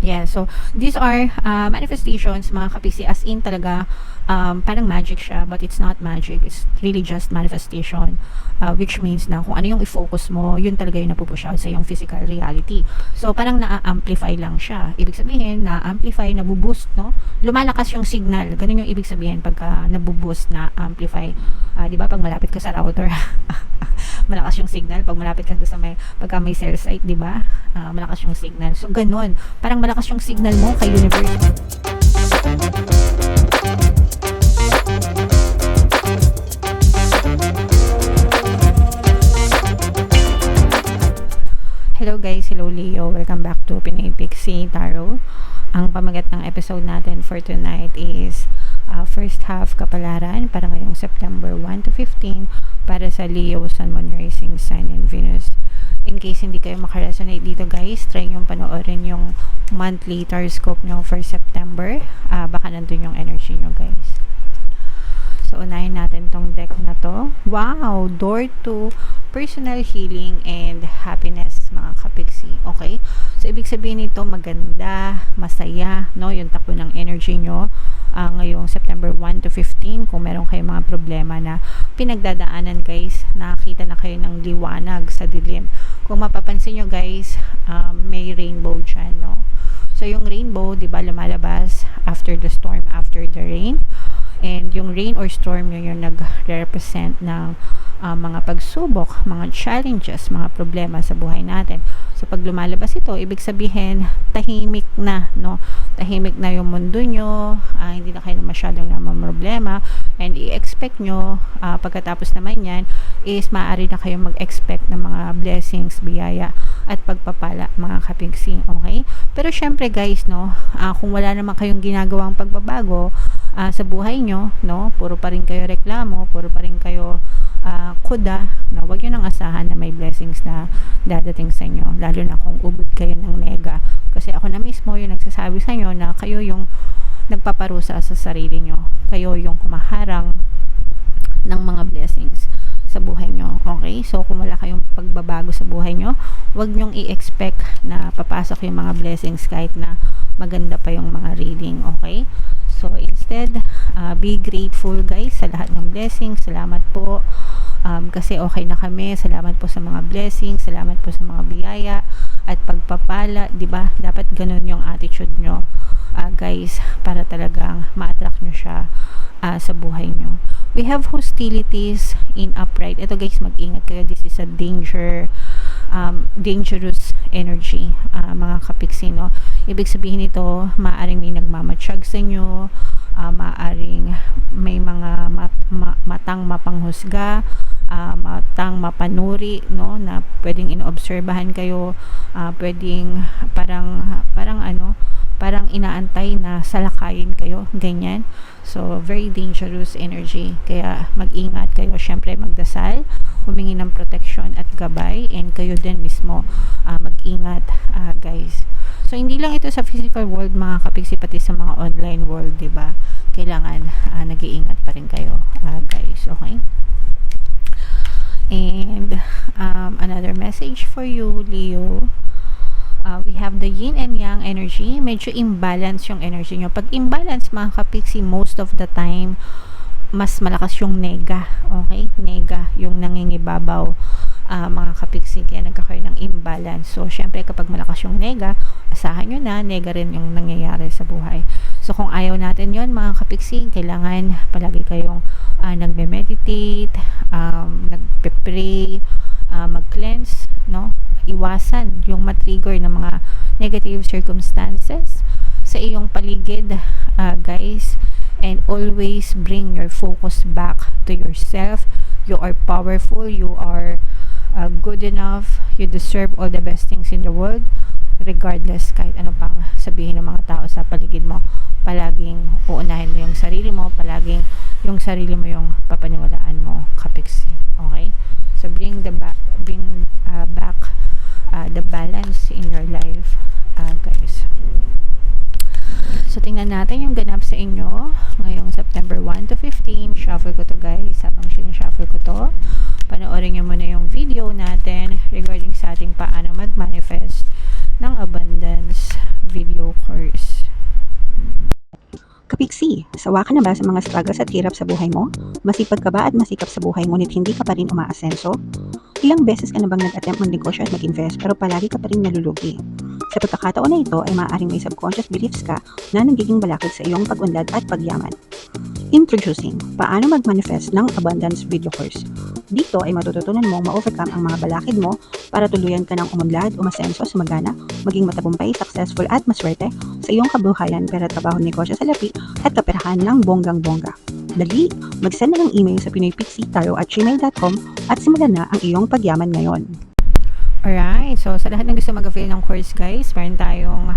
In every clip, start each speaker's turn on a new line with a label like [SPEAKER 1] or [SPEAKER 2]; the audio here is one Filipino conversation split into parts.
[SPEAKER 1] Yeah, so these are manifestations, mga kapiksi, as in talaga, parang magic siya, but it's not magic. It's really just manifestation, which means na kung ano yung i-focus mo, yun talaga yung napupush out sa yung physical reality. So, parang na-amplify lang siya. Ibig sabihin, na-amplify, nabuboost, no? Lumalakas yung signal. Ganun yung ibig sabihin pagka nabuboost, na-amplify. Di ba, pag malapit ka sa router, malakas yung signal. Pag malapit ka sa pagka may cell site, di ba? Malakas yung signal. So, ganun. Parang malakas yung signal mo kay universe. Hello guys, hello Leo. Welcome back to Pinay Pixie Tarot. Ang pamagat ng episode natin for tonight is first half kapalaran para ngayong September 1 to 15 para sa Leo, Sun, Moon, Rising, Sun, and Venus. In case hindi kayo makaresonate dito guys, try nyo panoorin yung monthly horoscope nyo for September. Baka nandun yung energy nyo guys. So, unahin natin tong deck na to. Wow! Door to personal healing and happiness, mga kapiksi. Okay? So, ibig sabihin nito, maganda, masaya, no? Yung takbo ng energy nyo. Ngayong September 1 to 15, kung meron kayong mga problema na pinagdadaanan guys, nakakita na kayo ng liwanag sa dilim. Kung mapapansin nyo guys, may rainbow dyan, no? So, yung rainbow, di ba, lumalabas after the storm, after the rain. And yung rain or storm yun yung nag-represent ng mga pagsubok, mga challenges, mga problema sa buhay natin. So pag lumalabas ito, ibig sabihin tahimik na, no? Tahimik na yung mundo nyo, hindi na kayo na masyadong namamroblema, and i-expect nyo, pagkatapos naman yan, is maaari na kayong mag-expect ng mga blessings, biyaya, at pagpapala, mga kapigsi, okay? Pero syempre guys, no, kung wala naman kayong ginagawang pagbabago, sa buhay nyo, no? Puro pa rin kayo reklamo, puro pa rin kayo kuda, no? Huwag nyo nang asahan na may blessings na dadating sa inyo, lalo na kung ubod kayo ng nega. Kasi ako na mismo yung nagsasabi sa inyo na kayo yung nagpaparusa sa sarili nyo. Kayo yung kumaharang ng mga blessings sa buhay nyo. Okay? So, kung wala kayong pagbabago sa buhay nyo, huwag nyong i-expect na papasok yung mga blessings kahit na maganda pa yung mga reading. Okay? So, instead, be grateful guys sa lahat ng blessings. Salamat po. Kasi okay na kami. Salamat po sa mga blessings. Salamat po sa mga biyaya at pagpapala. Diba? Dapat ganun yung attitude nyo, guys, para talagang ma-attract nyo siya sa buhay nyo. We have hostilities in upright. Ito guys, mag-ingat kayo. This is a dangerous energy, mga kapiksi, no? Ibig sabihin nito, maaaring may nagmamatsyag sa inyo, maaaring may mga matang mapanghusga, matang mapanuri, no, na pwedeng inoobserbahan kayo, pwedeng parang inaantay na salakayin kayo, ganyan. So, very dangerous energy. Kaya mag-ingat kayo. Syempre, magdasal, humingi ng protection at gabay, and kayo din mismo mag-ingat, guys. So, hindi lang ito sa physical world, mga kapiksi, pati sa mga online world, diba? Kailangan nag-iingat pa rin kayo, guys. Okay? And another message for you, Leo. We have the yin and yang energy. Medyo imbalance yung energy nyo. Pag imbalance, mga kapiksi, most of the time, mas malakas yung nega. Okay? Nega, yung nangingibabaw, mga kapiksi. Kaya nagkakaroon ng imbalance. So, syempre, kapag malakas yung nega, asahan nyo na, nega rin yung nangyayari sa buhay. So, kung ayaw natin yon, mga kapiksi, kailangan palagi kayong nagme-meditate, nagpe-pray, mag-cleanse, no? Iwasan yung matrigger ng mga negative circumstances sa iyong paligid, guys, and always bring your focus back to yourself. You are powerful, you are good enough, you deserve all the best things in the world, regardless kahit ano pang sabihin ng mga tao sa paligid mo. Palaging uunahin mo yung sarili mo, palaging yung sarili mo yung papaniwalaan mo, kapiksi. Okay? So bring back the balance in your life, guys. So tingnan natin yung ganap sa inyo ngayong September 1 to 15. Shuffle ko to guys. Habang sinashuffle ko to, panoorin nyo muna yung video natin regarding sa ating paano mag-manifest ng abundance video Leo course.
[SPEAKER 2] Kapiksi, sawa ka na ba sa mga struggles at hirap sa buhay mo? Masipag ka ba at masikap sa buhay ngunit hindi ka pa rin umaasenso? Ilang beses ka na bang nag-attempt magnegosyo at mag-invest pero palagi ka pa rin nalulugi? Sa pagkakataon na ito ay maaaring may subconscious beliefs ka na nagiging balakid sa iyong pag-unlad at pagyaman. Introducing, paano mag-manifest ng abundance video course. Dito ay matututunan mong ma-overcome ang mga balakid mo para tuluyan ka ng umunlad, umasenso, sumagana, maging matagumpay, successful at maswerte sa iyong kabuhayan, pera, trabaho, negosyo, salapi at kaperahan ng bonggang-bongga. Dali, mag-send na ng email sa pinoypixitaro@gmail.com at simulan na ang iyong pagyaman ngayon.
[SPEAKER 1] Alright, so sa lahat ng gusto mag-avail ng course guys, meron tayong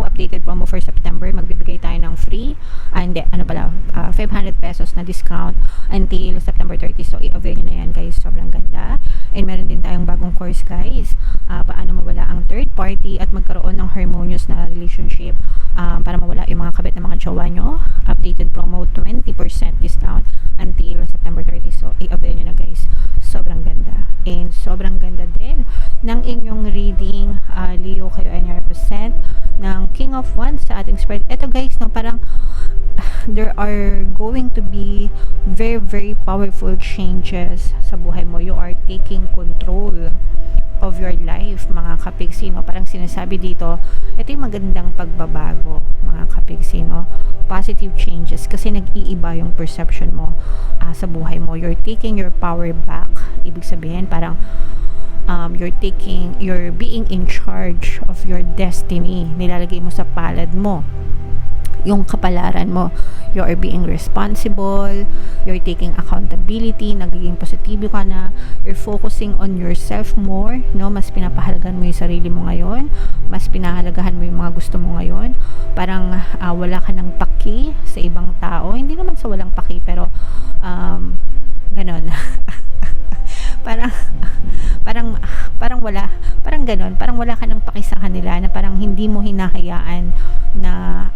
[SPEAKER 1] updated promo for September. Magbibigay tayo ng free, hindi, 500 pesos na discount until September 30. So i-avail nyo na yan guys, sobrang ganda. And meron din tayong bagong course guys, paano mawala ang third party at magkaroon ng harmonious na relationship, para mawala yung mga kabit ng mga jowa nyo. Updated promo, 20% discount until September 30. So i-avail nyo na guys, sobrang ganda. And sobrang ganda din ng inyong reading. Leo, kayo ay na-represent ng King of Wands sa ating spread. Ito guys, no, parang there are going to be very very powerful changes sa buhay mo. You are taking control of your life, mga kapigsi, no? Parang sinasabi dito, ito yung magandang pagbabago, mga kapigsi, no? Positive changes kasi nag-iiba yung perception mo sa buhay mo. You're taking your power back. Ibig sabihin, parang you're being in charge of your destiny. Nilalagay mo sa palad mo yung kapalaran mo. You are being responsible, you're taking accountability, nagiging positibo ka na, you're focusing on yourself more, no? Mas pinapahalagahan mo yung sarili mo ngayon, mas pinahalagahan mo yung mga gusto mo ngayon. Parang wala ka ng paki sa ibang tao, hindi naman sa walang paki, pero ganon. parang ganon, parang wala ka ng paki sa kanila, na parang hindi mo hinahayaan na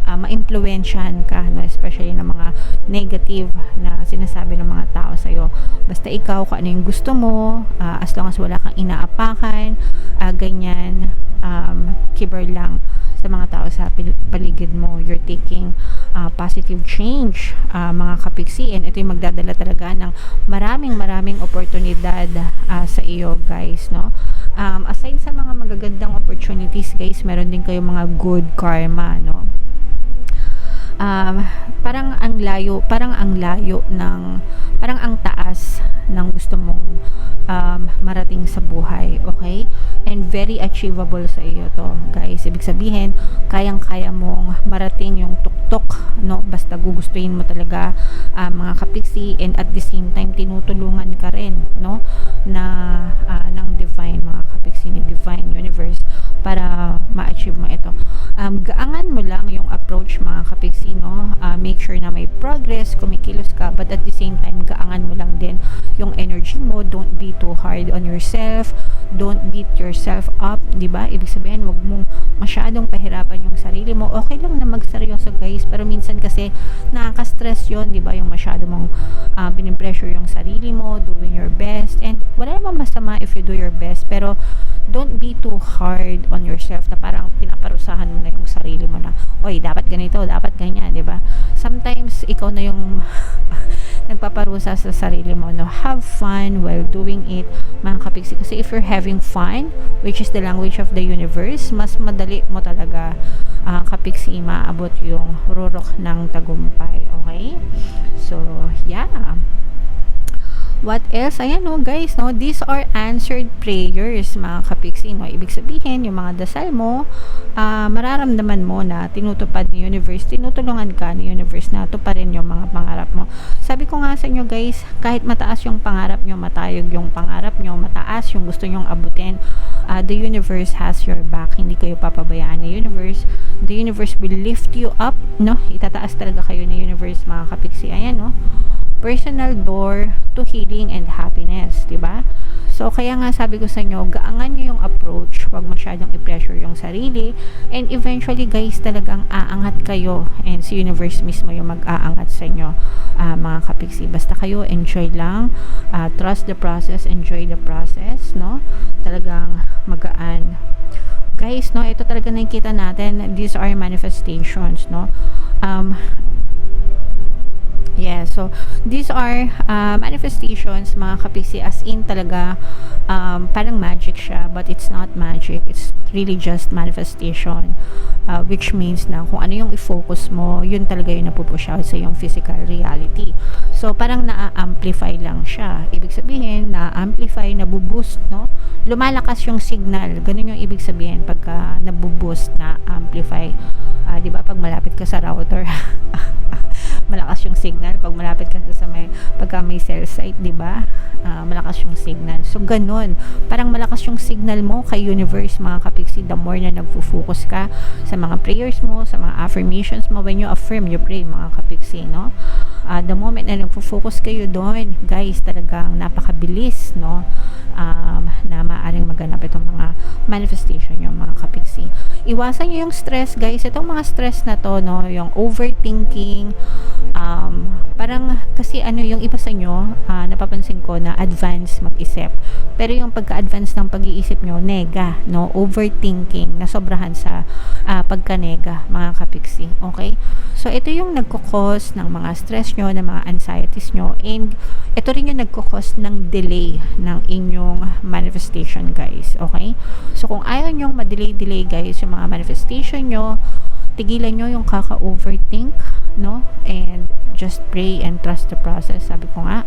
[SPEAKER 1] ma-impluwensyahan ka, no? Especially ng mga negative na sinasabi ng mga tao sa'yo. Basta ikaw, kung ano yung gusto mo, as long as wala kang inaapakan, ganyan, kiber lang sa mga tao sa paligid mo. You're taking positive change, mga kapiksi, and ito yung magdadala talaga ng maraming oportunidad sa iyo guys, no? Aside sa mga magagandang opportunities guys, meron din kayong mga good karma, no? Parang ang taas ng gusto mong marating sa buhay, okay? And very achievable sa iyo to guys. Ibig sabihin, kayang-kaya mong marating yung tuktok, no? Basta gugustuhin mo talaga, mga kapiksi, and at the same time tinutulungan ka rin, no, ng divine, mga kapiksi, ni divine universe, para ma-achieve mo ito. Gaangan mo lang yung approach, mga kapiksi, no? Make sure na may progress, kumikilos ka, but at the same time gaangan mo lang din yung energy mo. Don't be too hard on yourself, don't beat yourself up, di ba? Ibig sabihin, wag mong masyadong pahirapan yung sarili mo. Okay lang na magseryoso guys, pero minsan kasi nakaka-stress yun, di ba? Yung masyado mong pinipressure yung sarili mo, doing your best, and wala namang masama if you do your best, pero don't be too hard on yourself na parang pinaparusahan mo na yung sarili mo na, oy, dapat ganito, dapat ganyan, di ba? Sometimes ikaw na yung nagpaparusa sa sarili mo, no? Have fun while doing it, mga kapiksi, kasi if you're having fun, which is the language of the universe, mas madali mo talaga, kapiksi, maabot yung rurok ng tagumpay, okay? So yeah, what else? Ayan, no guys, no, these are answered prayers, mga kapiksi, no? Ibig sabihin, yung mga dasal mo, mararamdaman mo na tinutupad ni universe, tinutulungan ka ni universe na tuparin yung mga pangarap mo. Sabi ko nga sa inyo guys, kahit mataas yung pangarap nyo, matayog yung pangarap nyo, mataas yung gusto nyong abutin, the universe has your back. Hindi kayo papabayaan ni universe. The universe will lift you up, no? Itataas talaga kayo ni universe, mga kapiksi. Ayan, no? Personal door to healing and happiness, diba? So, kaya nga sabi ko sa inyo, gaangan nyo yung approach, huwag masyadong i-pressure yung sarili, and eventually guys, talagang aangat kayo, and si universe mismo yung mag-aangat sa inyo, mga kapiksi. Basta kayo, enjoy lang, trust the process, enjoy the process, no? Talagang magaan guys, no, ito talaga nakikita natin, these are manifestations, no. Yeah, so these are manifestations, mga kapiksi, as in talaga parang magic siya, but it's not magic, it's really just manifestation, which means na kung ano yung i-focus mo, yun talaga yung napupush out sa yung physical reality. So parang na-amplify lang siya, ibig sabihin na-amplify, nabuboost, no, lumalakas yung signal, ganun yung ibig sabihin pagka nabuboost, na-amplify. Di ba pag malapit ka sa router malakas yung signal pag malapit ka sa pagka may cell site, di ba? Malakas yung signal. So ganun, parang malakas yung signal mo kay universe, mga kapiksi, the more na nagfo-focus ka sa mga prayers mo, sa mga affirmations mo. When you affirm, you pray, mga kapiksi, no? The moment na nagfo-focus kayo doon, guys, talagang napakabilis, no? Na maaaring maganap itong mga manifestation yung mga kapiksi. Iwasan nyo yung stress, guys. Itong mga stress na to, no, yung overthinking, parang kasi yung iba sa nyo, napapansin ko na advance mag-isip, pero yung pagka-advance ng pag-iisip nyo, nega, no, overthinking, nasobrahan sa pagka-nega, mga kapiksi, okay? So ito yung nagkukos ng mga stress nyo, ng mga anxieties nyo, and ito rin yung nagkukos ng delay ng inyong manifestation, guys, okay? So kung ayaw nyong ma-delay, guys, yung mga manifestation nyo, tigilan nyo yung kaka-overthink, no? And just pray and trust the process, sabi ko nga.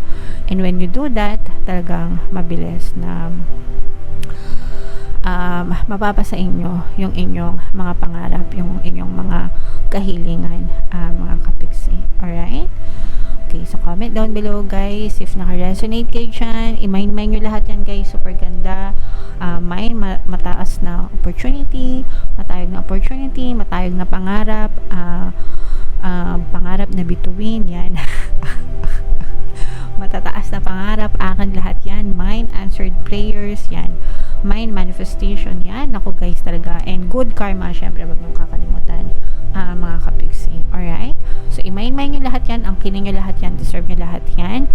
[SPEAKER 1] And when you do that, talagang mabilis na mapapasa inyo yung inyong mga pangarap, yung inyong mga kahilingan, mga kapiksi. Alright? Okay, so comment down below, guys, if naka-resonate kayo dyan. I-mind nyo lahat yan, guys. Super ganda. Mataas na opportunity, matayog na pangarap, pangarap na bituin, yan. Matataas na pangarap, akin lahat yan. Mind answered prayers, yan. Mind manifestation, yan. Ako, guys, talaga. And good karma, syempre, wag niyong kakalimutan, mga kapiksi. Alright? So, i-mind nyo lahat yan, angkinin nyo lahat yan, deserve nyo lahat yan,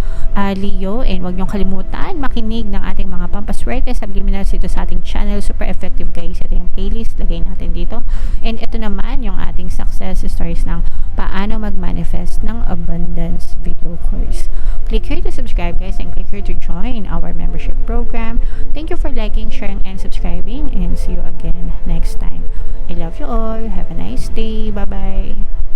[SPEAKER 1] Leo. And wag niyong kalimutan makinig ng ating mga pampaswerte subliminals dito sa ating channel. Super effective, guys. Ito yung playlist, lagay natin dito. And ito naman yung ating success stories ng paano mag-manifest ng abundance video course. Click here to subscribe, guys, and click here to join our membership program. Thank you for liking, sharing, and subscribing, and see you again next time. I love you all. Have a nice day. Bye-bye.